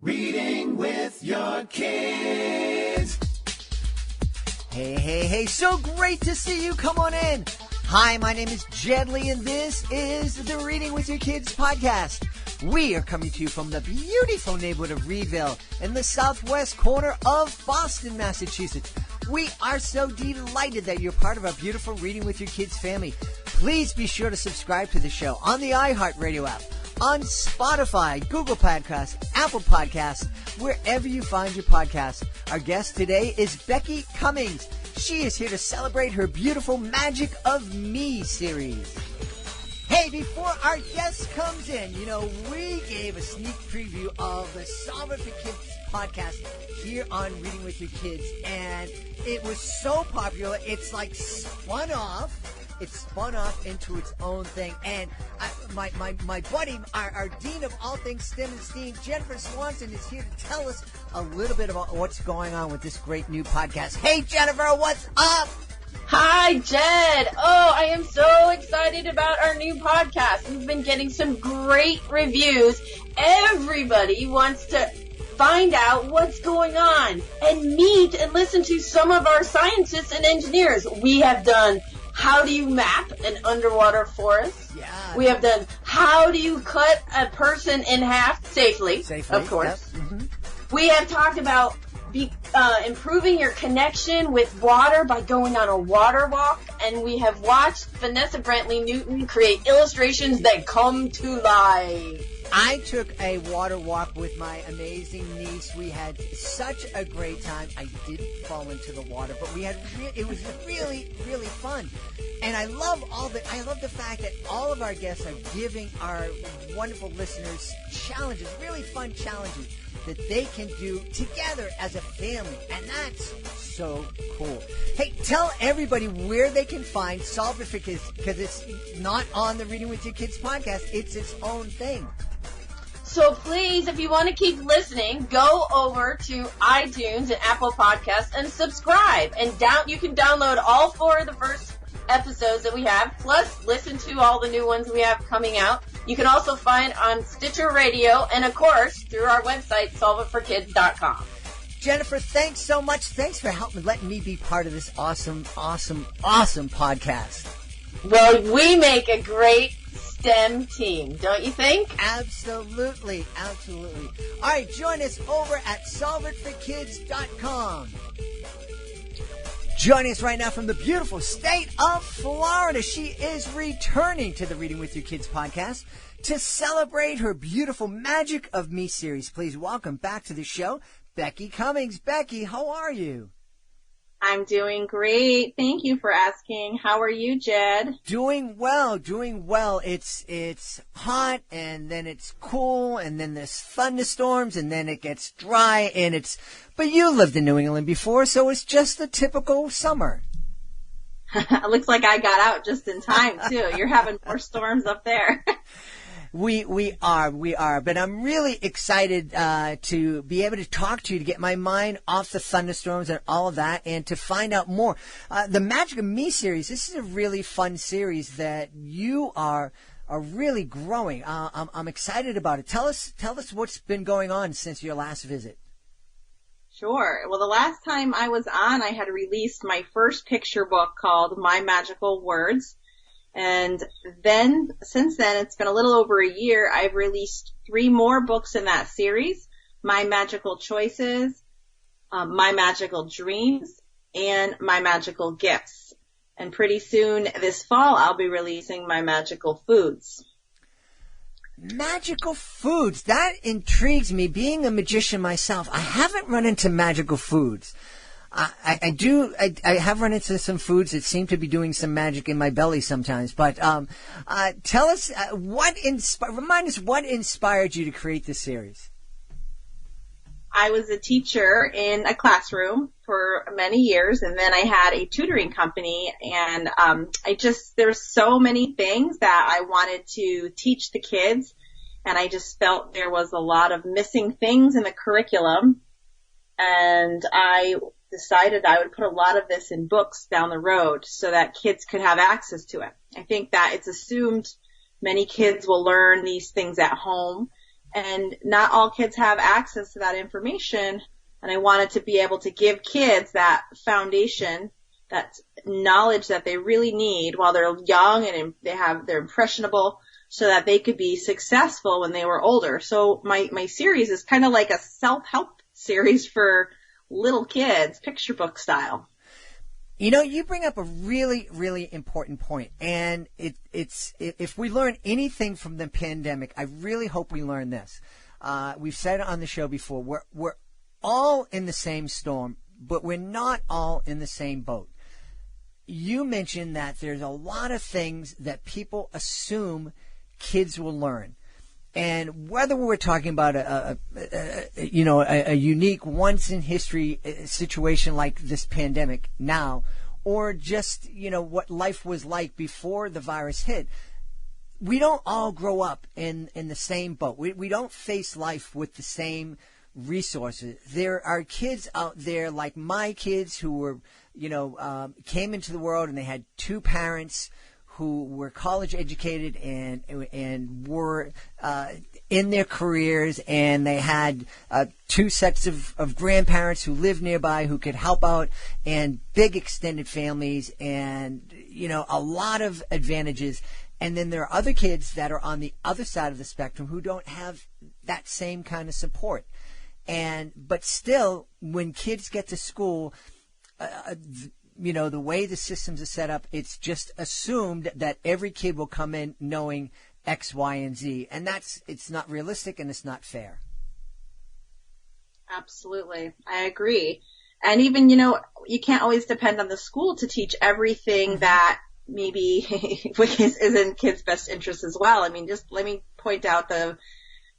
Reading with your kids. Hey, so great to see you. Come on in. Hi, my name is Jed Lee, and this is the Reading with Your Kids podcast. We are coming to you from the beautiful neighborhood of Reedville in the southwest corner of Boston, Massachusetts. We are so delighted that you're part of our beautiful Reading with Your Kids family. Please be sure to subscribe to the show on the iHeartRadio app, on Spotify, Google Podcasts, Apple Podcasts, wherever you find your podcasts. Our guest today is Becky Cummings. She is here to celebrate her beautiful Magic of Me series. Hey, before our guest comes in, we gave a sneak preview of the Solve It for Kids podcast here on Reading with Your Kids, and it was so popular, it's like spun off. It spun off into its own thing. And my buddy, our dean of all things STEM and STEAM, Jennifer Swanson, is here to tell us a little bit about what's going on with this great new podcast. Hey, Jennifer, what's up? Hi, Jed. Oh, I am so excited about our new podcast. We've been getting some great reviews. Everybody wants to find out what's going on and meet and listen to some of our scientists and engineers. We have done how do you map an underwater forest? Yeah. We have done how do you cut a person in half safely, of course. Yep. Mm-hmm. We have talked about improving your connection with water by going on a water walk, and we have watched Vanessa Brantley Newton create illustrations that come to life. I took a water walk with my amazing niece. We had such a great time. I didn't fall into the water, but it was really, really fun. And I love the fact that all of our guests are giving our wonderful listeners challenges, really fun challenges that they can do together as a family. And that's so cool. Hey, tell everybody where they can find Solve It for Kids, because it's not on the Reading with Your Kids podcast. It's its own thing. So please, if you want to keep listening, go over to iTunes and Apple Podcasts and subscribe. And you can download all 4 of the first episodes that we have, plus listen to all the new ones we have coming out. You can also find on Stitcher Radio and, of course, through our website, solveitforkids.com. Jennifer, thanks so much. Thanks for letting me be part of this awesome podcast. Well, we make a great STEM team, don't you think? Absolutely. All right, join us over at solveitforkids.com. Joining us right now from the beautiful state of Florida, she is returning to the Reading with Your Kids podcast to celebrate her beautiful Magic of Me series. Please welcome back to the show, Becky Cummings. Becky, how are you? I'm doing great. Thank you for asking. How are you, Jed? Doing well. It's hot, and then it's cool, and then there's thunderstorms, and then it gets dry, but you lived in New England before, so it's just the typical summer. It looks like I got out just in time, too. You're having more storms up there. We are, but I'm really excited to be able to talk to you, to get my mind off the thunderstorms and all of that, and to find out more. The Magic of Me series, this is a really fun series that you are really growing. I'm excited about it. Tell us what's been going on since your last visit. Sure. Well, the last time I was on, I had released my first picture book called My Magical Words. And then, since then, it's been a little over a year, I've released 3 more books in that series: My Magical Choices, My Magical Dreams, and My Magical Gifts. And pretty soon, this fall, I'll be releasing My Magical Foods. Magical foods. That intrigues me. Being a magician myself, I haven't run into magical foods. I have run into some foods that seem to be doing some magic in my belly sometimes. But tell us, remind us what inspired you to create this series. I was a teacher in a classroom for many years, and then I had a tutoring company, and there's so many things that I wanted to teach the kids, and I just felt there was a lot of missing things in the curriculum, and I decided I would put a lot of this in books down the road so that kids could have access to it. I think that it's assumed many kids will learn these things at home, And not all kids have access to that information. And I wanted to be able to give kids that foundation, that knowledge that they really need while they're young and they're impressionable, so that they could be successful when they were older. So my series is kind of like a self-help series for little kids, picture book style. You know, you bring up a really, really important point, and it's if we learn anything from the pandemic, I really hope we learn this. We've said it on the show before, we're all in the same storm, but we're not all in the same boat. You mentioned that there's a lot of things that people assume kids will learn. And whether we're talking about a unique once in history situation like this pandemic now, or just, what life was like before the virus hit, we don't all grow up in the same boat. We don't face life with the same resources. There are kids out there like my kids who were, came into the world and they had two parents who were college educated and were in their careers, and they had two sets of grandparents who lived nearby who could help out, and big extended families, and a lot of advantages. And then there are other kids that are on the other side of the spectrum who don't have that same kind of support. But still, when kids get to school, the way the systems are set up, it's just assumed that every kid will come in knowing X, Y, and Z. And it's not realistic and it's not fair. Absolutely. I agree. And even, you can't always depend on the school to teach everything that maybe is in kids' best interest as well. I mean, just let me point out the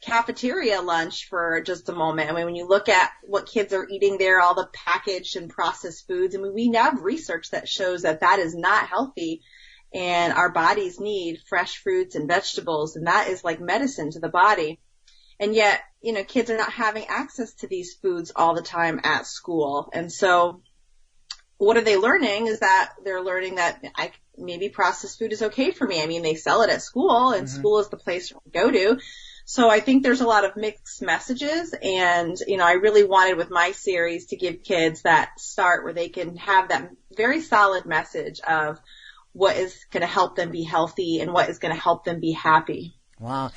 cafeteria lunch for just a moment. I mean, when you look at what kids are eating there, all the packaged and processed foods, I mean, we have research that shows that is not healthy, and our bodies need fresh fruits and vegetables, and that is like medicine to the body. And yet, kids are not having access to these foods all the time at school. And so what are they learning is that they're learning that maybe processed food is okay for me. I mean, they sell it at school, and school is the place to go to. So I think there's a lot of mixed messages, and, I really wanted with my series to give kids that start where they can have that very solid message of what is going to help them be healthy and what is going to help them be happy. Wow.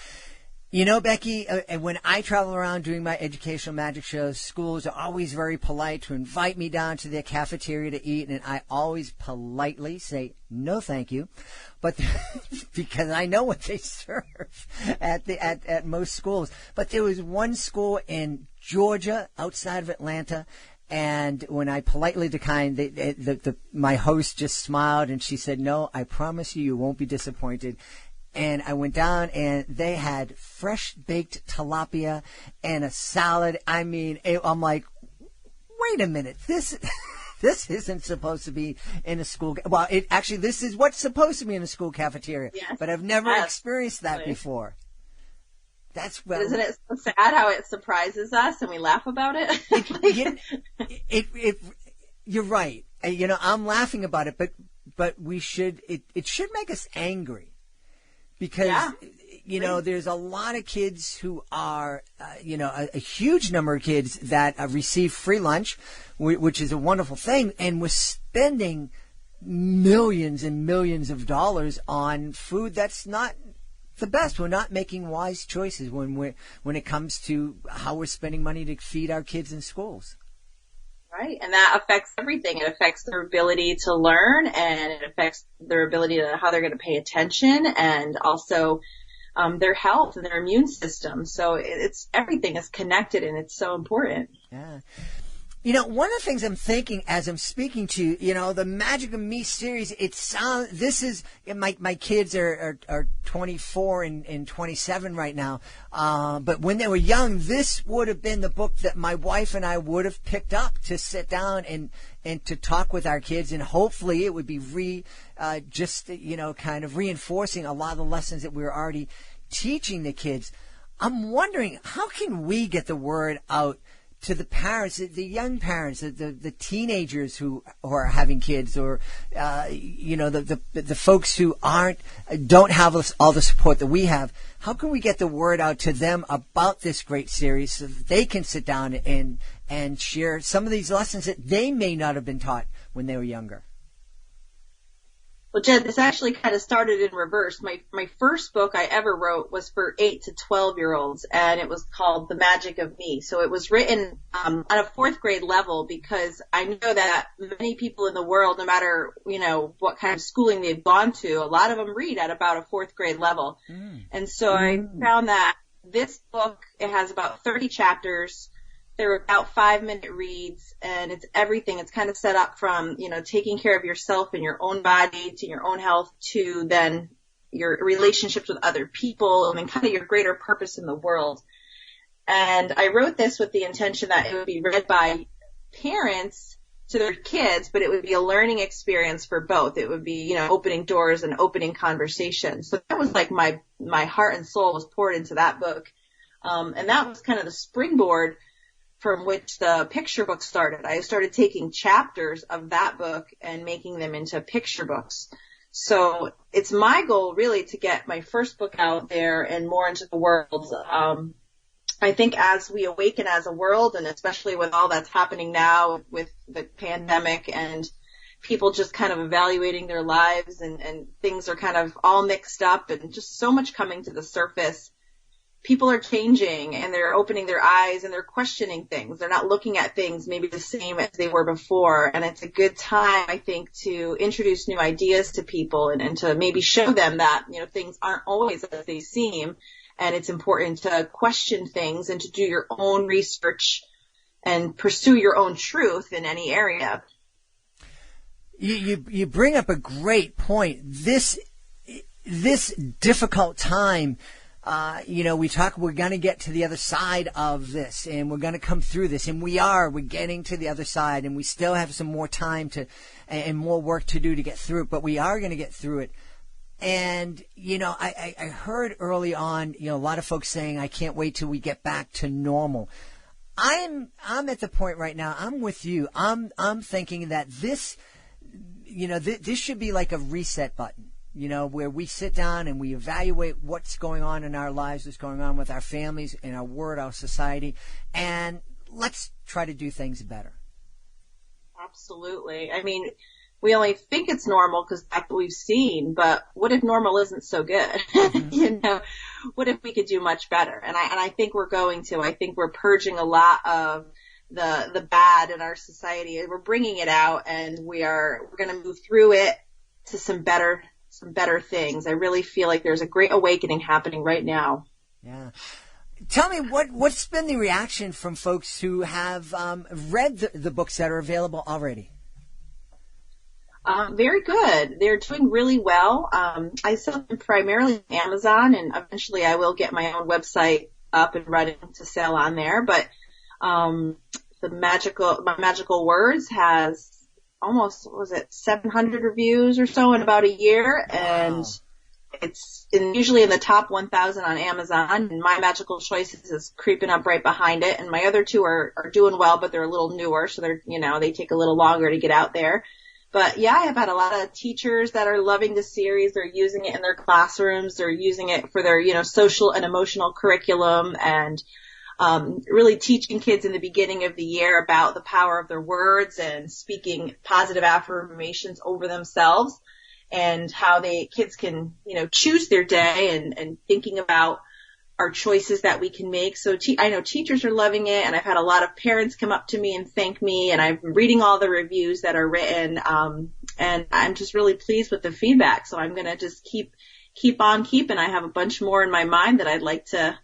Becky, when I travel around doing my educational magic shows, schools are always very polite to invite me down to their cafeteria to eat, and I always politely say, no, thank you. But because I know what they serve at most schools. But there was one school in Georgia outside of Atlanta, and when I politely declined, my host just smiled and she said, no, I promise you won't be disappointed. And I went down and they had fresh baked tilapia and a salad. I mean, I'm like, wait a minute, this isn't supposed to be in a school. Well, this is what's supposed to be in a school cafeteria. Yes. But I've never experienced that before. Isn't it so sad how it surprises us and we laugh about it? You're right. I'm laughing about it, but we should. It should make us angry. Because, there's a lot of kids who are, a huge number of kids that receive free lunch, which is a wonderful thing. And we're spending millions and millions of dollars on food that's not the best. We're not making wise choices when it comes to how we're spending money to feed our kids in schools. Right. And that affects everything. It affects their ability to learn, and it affects their ability to how they're going to pay attention, and also their health and their immune system. So everything is connected, and it's so important. Yeah. One of the things I'm thinking as I'm speaking to you, the Magic of Me series, my kids are 24 and 27 right now. But when they were young, this would have been the book that my wife and I would have picked up to sit down and to talk with our kids. And hopefully it would be kind of reinforcing a lot of the lessons that we were already teaching the kids. I'm wondering, how can we get the word out to the parents, the young parents, the teenagers who are having kids, or the folks who don't have all the support that we have? How can we get the word out to them about this great series so that they can sit down and share some of these lessons that they may not have been taught when they were younger? Well, Jed, this actually kind of started in reverse. My first book I ever wrote was for 8 to 12-year-olds, and it was called The Magic of Me. So it was written on a fourth grade level, because I know that many people in the world, no matter, what kind of schooling they've gone to, a lot of them read at about a fourth grade level. And so I found that this book, it has about 30 chapters. They're about 5-minute reads, and it's everything. It's kind of set up from, taking care of yourself and your own body to your own health, to then your relationships with other people, and then kind of your greater purpose in the world. And I wrote this with the intention that it would be read by parents to their kids, but it would be a learning experience for both. It would be, opening doors and opening conversations. So that was like my heart and soul was poured into that book. And that was kind of the springboard from which the picture book started. I started taking chapters of that book and making them into picture books. So it's my goal really to get my first book out there and more into the world. I think as we awaken as a world, and especially with all that's happening now with the pandemic and people just kind of evaluating their lives, and things are kind of all mixed up and just so much coming to the surface. People are changing, and they're opening their eyes, and they're questioning things. They're not looking at things maybe the same as they were before. And it's a good time, I think, to introduce new ideas to people, and to maybe show them that, things aren't always as they seem. And it's important to question things and to do your own research and pursue your own truth in any area. You bring up a great point. This difficult time, we're going to get to the other side of this, and we're going to come through this, and we're getting to the other side, and we still have some more time and more work to do to get through it, but we are going to get through it. And, I heard early on, a lot of folks saying, I can't wait till we get back to normal. I'm at the point right now, I'm with you. I'm thinking that this should be like a reset button. Where we sit down and we evaluate what's going on in our lives, what's going on with our families, in our world, our society, and let's try to do things better. Absolutely. I mean, we only think it's normal because that's what we've seen, but what if normal isn't so good? Mm-hmm. What if we could do much better? And I think we're going to. I think we're purging a lot of the bad in our society. We're bringing it out, and we're going to move through it to some better things. I really feel like there's a great awakening happening right now. Yeah. Tell me, what's been the reaction from folks who have read the books that are available already? Very good. They're doing really well. I sell them primarily on Amazon, and eventually I will get my own website up and running to sell on there. But My Magical Words has almost, 700 reviews or so in about a year. And it's usually in the top 1,000 on Amazon. And My Magical Choices is creeping up right behind it. And my other two are doing well, but they're a little newer. So they take a little longer to get out there. But yeah, I've had a lot of teachers that are loving the series. They're using it in their classrooms. They're using it for their, social and emotional curriculum, and really teaching kids in the beginning of the year about the power of their words and speaking positive affirmations over themselves, and how kids can, choose their day, and thinking about our choices that we can make. So I know teachers are loving it, and I've had a lot of parents come up to me and thank me, and I'm reading all the reviews that are written, and I'm just really pleased with the feedback. So I'm going to just keep on keeping. I have a bunch more in my mind that I'd like to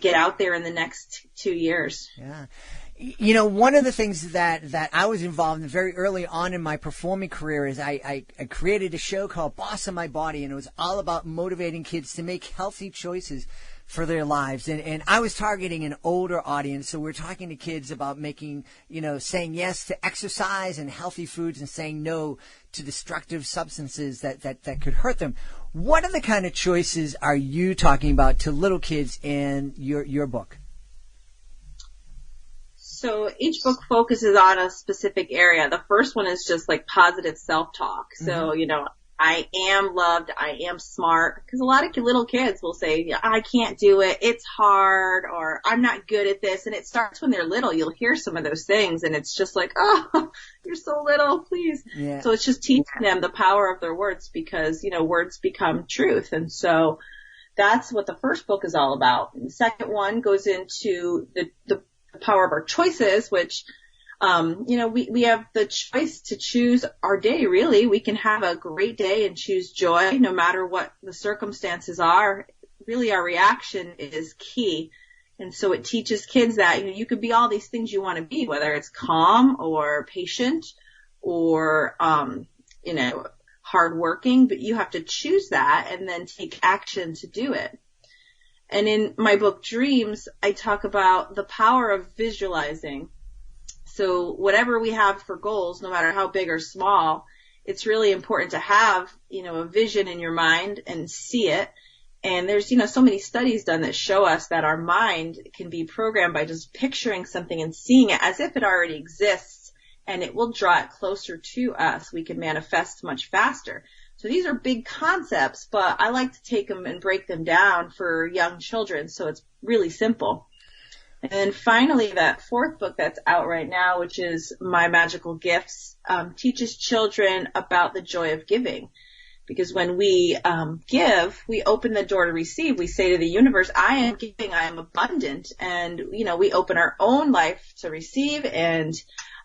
get out there in the next 2 years. Yeah. One of the things that I was involved in very early on in my performing career is I created a show called Boss of My Body, and it was all about motivating kids to make healthy choices for their lives. And I was targeting an older audience, so we're talking to kids about saying yes to exercise and healthy foods, and saying no to destructive substances that could hurt them. What are the kind of choices are you talking about to little kids in your book? So each book focuses on a specific area. The first one is just like positive self-talk. So, I am loved, I am smart, because a lot of little kids will say, I can't do it, it's hard, or I'm not good at this, and it starts when they're little. You'll hear some of those things, and it's just like, oh, you're so little, please. Yeah. So it's just teaching them the power of their words, because, words become truth, and so that's what the first book is all about. And the second one goes into the power of our choices, which we have the choice to choose our day, really. We can have a great day and choose joy no matter what the circumstances are. Really, our reaction is key. And so it teaches kids that, you could be all these things you want to be, whether it's calm or patient or, hardworking, but you have to choose that and then take action to do it. And in my book, Dreams, I talk about the power of visualizing. So whatever we have for goals, no matter how big or small, it's really important to have, a vision in your mind and see it. And there's, so many studies done that show us that our mind can be programmed by just picturing something and seeing it as if it already exists, and it will draw it closer to us. We can manifest much faster. So these are big concepts, but I like to take them and break them down for young children, so it's really simple. And then finally, that fourth book that's out right now, which is My Magical Gifts, teaches children about the joy of giving. Because when we give, we open the door to receive. We say to the universe, I am giving, I am abundant. And, we open our own life to receive, and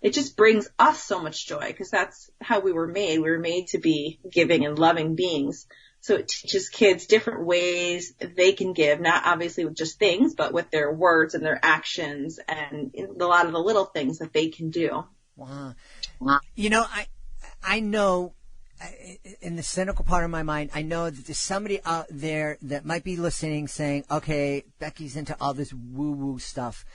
it just brings us so much joy, because that's how we were made. We were made to be giving and loving beings. So it teaches kids different ways they can give, not obviously with just things, but with their words and their actions and a lot of the little things that they can do. Wow. I know, in the cynical part of my mind, I know that there's somebody out there that might be listening saying, okay, Becky's into all this woo-woo stuff.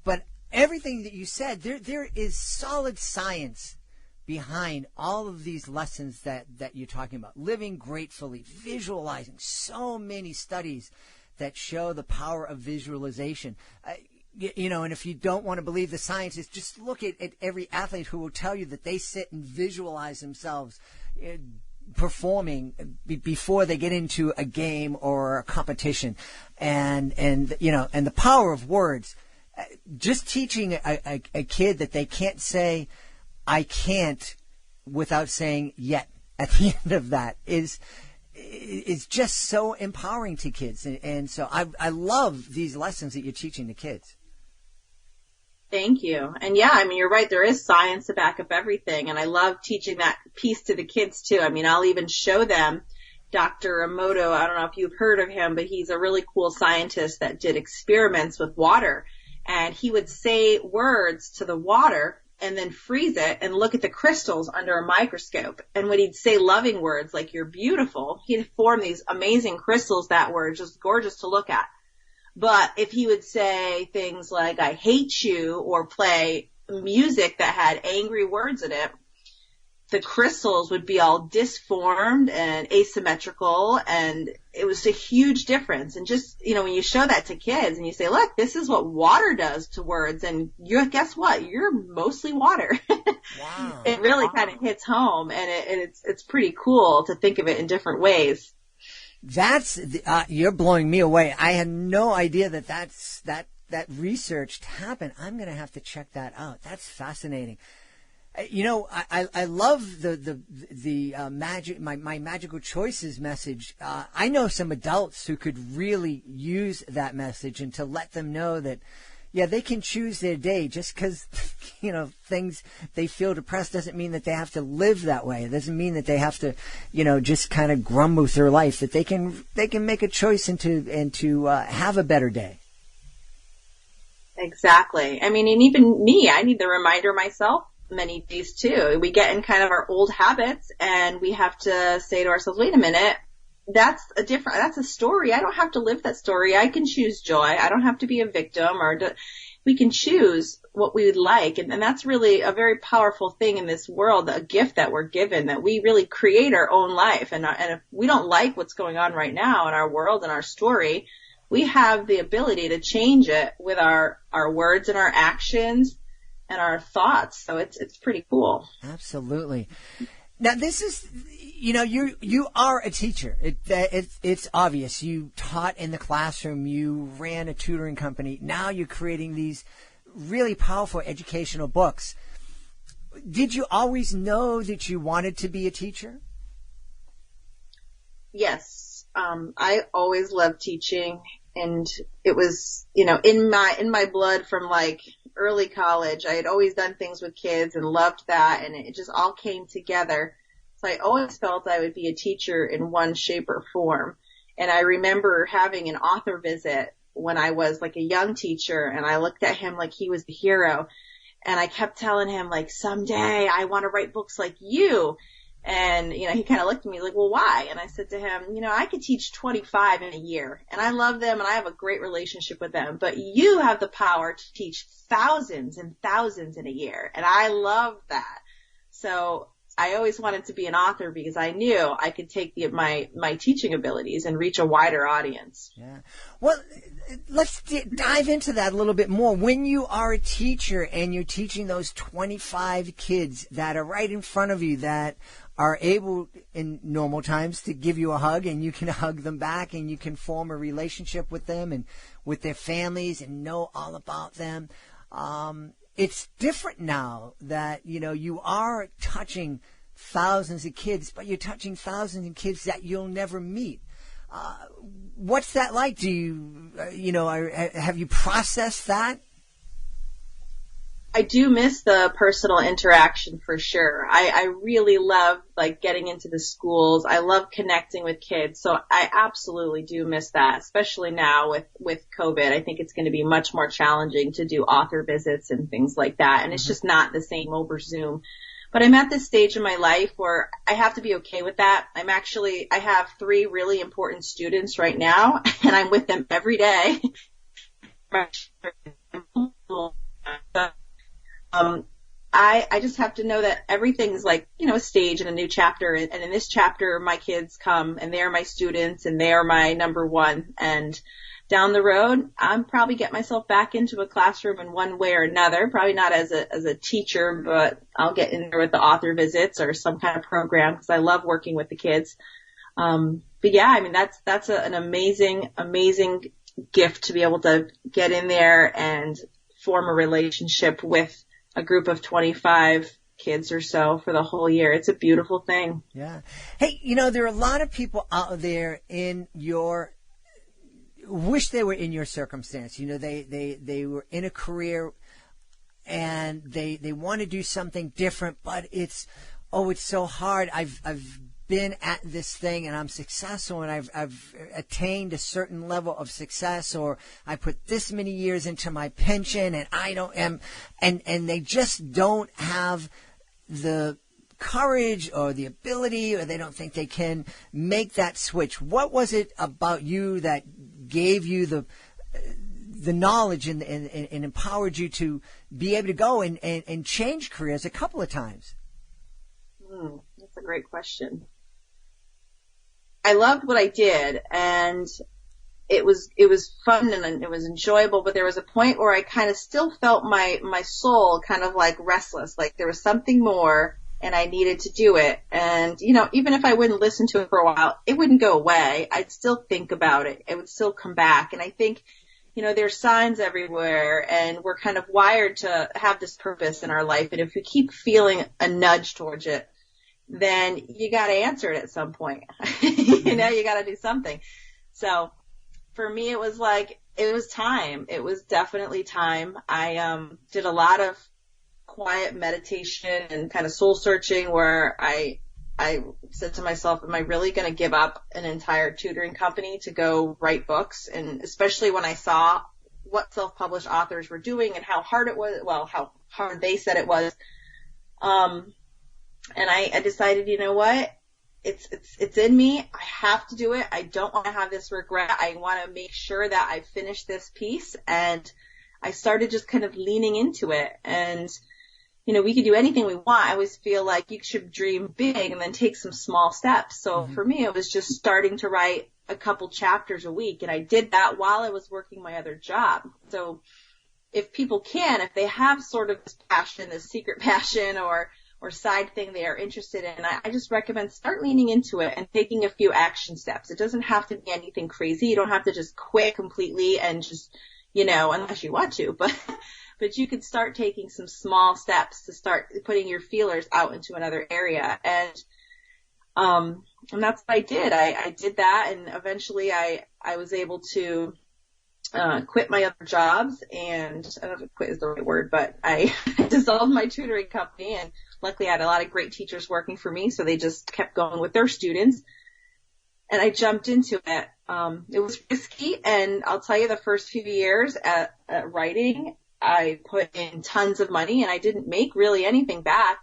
But everything that you said, there is solid science behind all of these lessons that you're talking about. Living gratefully, visualizing, so many studies that show the power of visualization. And if you don't want to believe the scientists, just look at every athlete who will tell you that they sit and visualize themselves performing before they get into a game or a competition. And the power of words. Just teaching a kid that they can't say, I can't, without saying yet at the end of that is just so empowering to kids. And so I love these lessons that you're teaching the kids. Thank you. And yeah, you're right. There is science to back up everything. And I love teaching that piece to the kids too. I'll even show them Dr. Emoto. I don't know if you've heard of him, but he's a really cool scientist that did experiments with water. And he would say words to the water and then freeze it and look at the crystals under a microscope. And when he'd say loving words like you're beautiful, he'd form these amazing crystals that were just gorgeous to look at. But if he would say things like I hate you or play music that had angry words in it, the crystals would be all disformed and asymmetrical, and it was a huge difference. And just, when you show that to kids and you say, look, this is what water does to words, and guess what? You're mostly water. Wow. It really kind of hits home, and it's pretty cool to think of it in different ways. That's, you're blowing me away. I had no idea that research happened. I'm going to have to check that out. That's fascinating. I love the magic, my magical choices message. I know some adults who could really use that message, and to let them know that, yeah, they can choose their day. Just because, things they feel depressed doesn't mean that they have to live that way. It doesn't mean that they have to, just kind of grumble through life. That they can make a choice and to have a better day. Exactly. And even me, I need the reminder myself many days too. We get in kind of our old habits, and we have to say to ourselves, wait a minute, that's a story. I don't have to live that story. I can choose joy. I don't have to be a victim, we can choose what we would like. And that's really a very powerful thing in this world, a gift that we're given, that we really create our own life. And if we don't like what's going on right now in our world and our story, we have the ability to change it with our words and our actions. and our thoughts. So it's pretty cool. Absolutely. Now, this is, you are a teacher. It's obvious. You taught in the classroom. You ran a tutoring company. Now you're creating these really powerful educational books. Did you always know that you wanted to be a teacher? Yes. I always loved teaching, and it was, in my blood from like early college. I had always done things with kids and loved that, and it just all came together. So I always felt I would be a teacher in one shape or form. And I remember having an author visit when I was like a young teacher, and I looked at him like he was the hero. And I kept telling him, like, someday I want to write books like you. And, he kind of looked at me like, well, why? And I said to him, I could teach 25 in a year, and I love them, and I have a great relationship with them. But you have the power to teach thousands and thousands in a year, and I love that. So I always wanted to be an author because I knew I could take my teaching abilities and reach a wider audience. Yeah. Well, let's dive into that a little bit more. When you are a teacher and you're teaching those 25 kids that are right in front of you that are able in normal times to give you a hug, and you can hug them back, and you can form a relationship with them and with their families and know all about them. It's different now that, you are touching thousands of kids, but you're touching thousands of kids that you'll never meet. What's that like? Do you, have you processed that? I do miss the personal interaction for sure. I really love like getting into the schools. I love connecting with kids. So I absolutely do miss that, especially now with COVID. I think it's going to be much more challenging to do author visits and things like that. And it's just not the same over Zoom. But I'm at this stage in my life where I have to be okay with that. I have 3 really important students right now, and I'm with them every day. I just have to know that everything's like, a stage in a new chapter. And in this chapter, my kids come, and they're my students, and they're my number one. And down the road, I'm probably get myself back into a classroom in one way or another. Probably not as a teacher, but I'll get in there with the author visits or some kind of program because I love working with the kids. But yeah, that's an amazing, amazing gift to be able to get in there and form a relationship with a group of 25 kids or so for the whole year. It's a beautiful thing. Yeah. Hey, there are a lot of people out there wish they were in your circumstance. They were in a career and they want to do something different, but it's so hard. I've been at this thing and I'm successful, and I've attained a certain level of success, or I put this many years into my pension, and and they just don't have the courage or the ability, or they don't think they can make that switch. What was it about you that gave you the knowledge and empowered you to be able to go and change careers a couple of times? That's a great question. I loved what I did, and it was fun and it was enjoyable, but there was a point where I kind of still felt my soul kind of like restless, like there was something more and I needed to do it. And, even if I wouldn't listen to it for a while, it wouldn't go away. I'd still think about it. It would still come back. And I think, there's signs everywhere, and we're kind of wired to have this purpose in our life. And if we keep feeling a nudge towards it, then you got to answer it at some point. You got to do something. So for me, it was time. It was definitely time. I did a lot of quiet meditation and kind of soul searching where I said to myself, am I really going to give up an entire tutoring company to go write books? And especially when I saw what self-published authors were doing and how hard it was, how hard they said it was. And I decided, you know what? It's in me. I have to do it. I don't want to have this regret. I want to make sure that I finish this piece. And I started just kind of leaning into it. And, we could do anything we want. I always feel like you should dream big and then take some small steps. So for me, it was just starting to write a couple chapters a week. And I did that while I was working my other job. So if people can, if they have sort of this passion, this secret passion or side thing they are interested in, I just recommend start leaning into it and taking a few action steps. It doesn't have to be anything crazy. You don't have to just quit completely and just, unless you want to, but you could start taking some small steps to start putting your feelers out into another area. And that's what I did. I did that, and eventually I was able to quit my other jobs, and I don't know if quit is the right word, but I dissolved my tutoring company, and luckily I had a lot of great teachers working for me, so they just kept going with their students, and I jumped into it. It was risky, and I'll tell you, the first few years at writing, I put in tons of money, and I didn't make really anything back,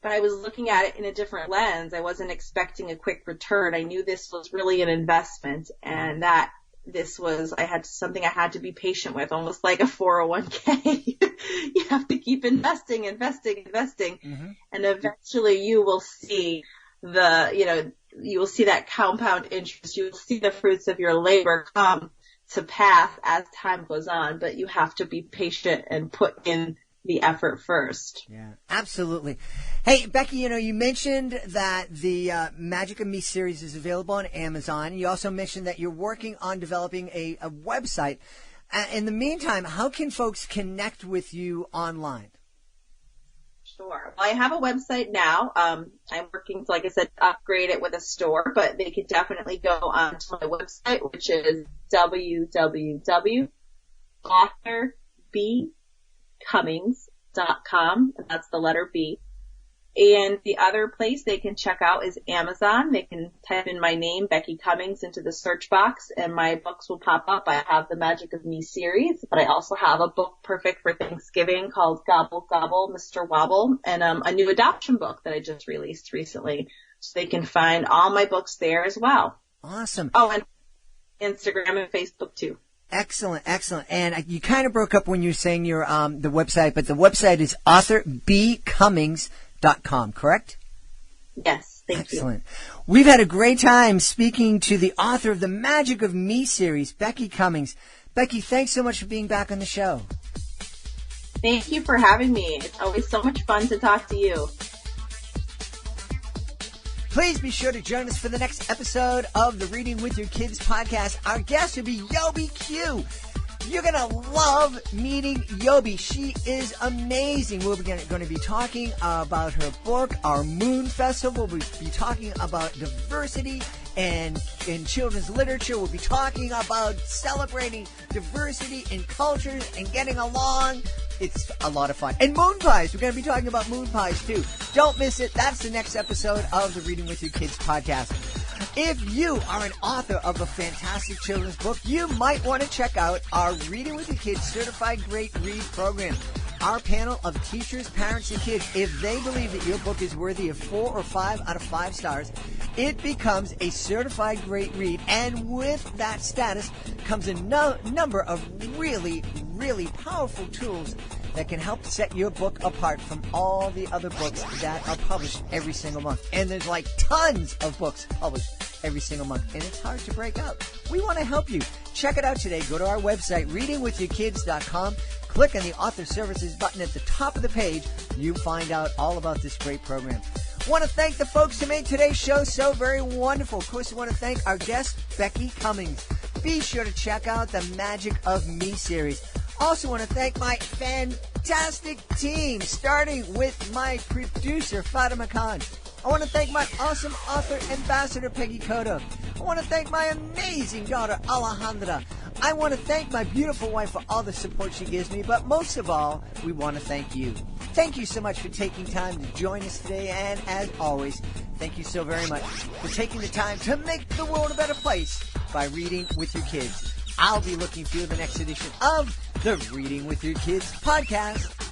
but I was looking at it in a different lens. I wasn't expecting a quick return. I knew this was really an investment, and that this was, something I had to be patient with, almost like a 401k. You have to keep investing. Mm-hmm. And eventually you will see you will see that compound interest. You will see the fruits of your labor come to pass as time goes on, but you have to be patient and put in the effort first. Yeah, absolutely. Hey, Becky, you mentioned that the Magic of Me series is available on Amazon. You also mentioned that you're working on developing a website. In the meantime, how can folks connect with you online? Sure. Well, I have a website now. I'm working to, like I said, upgrade it with a store, but they could definitely go onto my website, which is www.authorbecummings.com. That's the letter B. And the other place they can check out is Amazon. They can type in my name, Becky Cummings, into the search box, and my books will pop up. I have the Magic of Me series, but I also have a book perfect for Thanksgiving called Gobble Gobble, Mr. Wobble, and a new adoption book that I just released recently. So they can find all my books there as well. Awesome. Oh, and Instagram and Facebook too. Excellent, excellent. And you kind of broke up when you were saying your the website, but the website is authorbecummings.com, correct? Yes, thank Excellent. We've had a great time speaking to the author of the Magic of Me series, Becky Cummings. Becky, thanks so much for being back on the show. Thank you for having me. It's always so much fun to talk to you. Please be sure to join us for the next episode of the Reading with Your Kids podcast. Our guest will be Yobi Q. You're going to love meeting Yobi. She is amazing. We're going to be talking about her book, Our Moon Festival. We'll be talking about diversity and in children's literature. We'll be talking about celebrating diversity in cultures and getting along. It's a lot of fun. And moon pies. We're going to be talking about moon pies, too. Don't miss it. That's the next episode of the Reading with Your Kids podcast. If you are an author of a fantastic children's book, you might want to check out our Reading with Your Kids Certified Great Read program. Our panel of teachers, parents, and kids, if they believe that your book is worthy of 4 or 5 out of 5 stars, it becomes a certified great read. And with that status comes a number of really, really powerful tools that can help set your book apart from all the other books that are published every single month. And there's like tons of books published every single month, and it's hard to break out. We want to help you. Check it out today. Go to our website, readingwithyourkids.com. Click on the Author Services button at the top of the page. You find out all about this great program. I want to thank the folks who made today's show so very wonderful. Of course, I want to thank our guest, Becky Cummings. Be sure to check out the Magic of Me series. Also want to thank my fantastic team, starting with my producer, Fatima Khan. I want to thank my awesome author ambassador, Peggy Cotto. I want to thank my amazing daughter, Alejandra. I want to thank my beautiful wife for all the support she gives me, but most of all, we want to thank you. Thank you so much for taking time to join us today, and as always, thank you so very much for taking the time to make the world a better place by reading with your kids. I'll be looking for you in the next edition of the Reading with Your Kids podcast.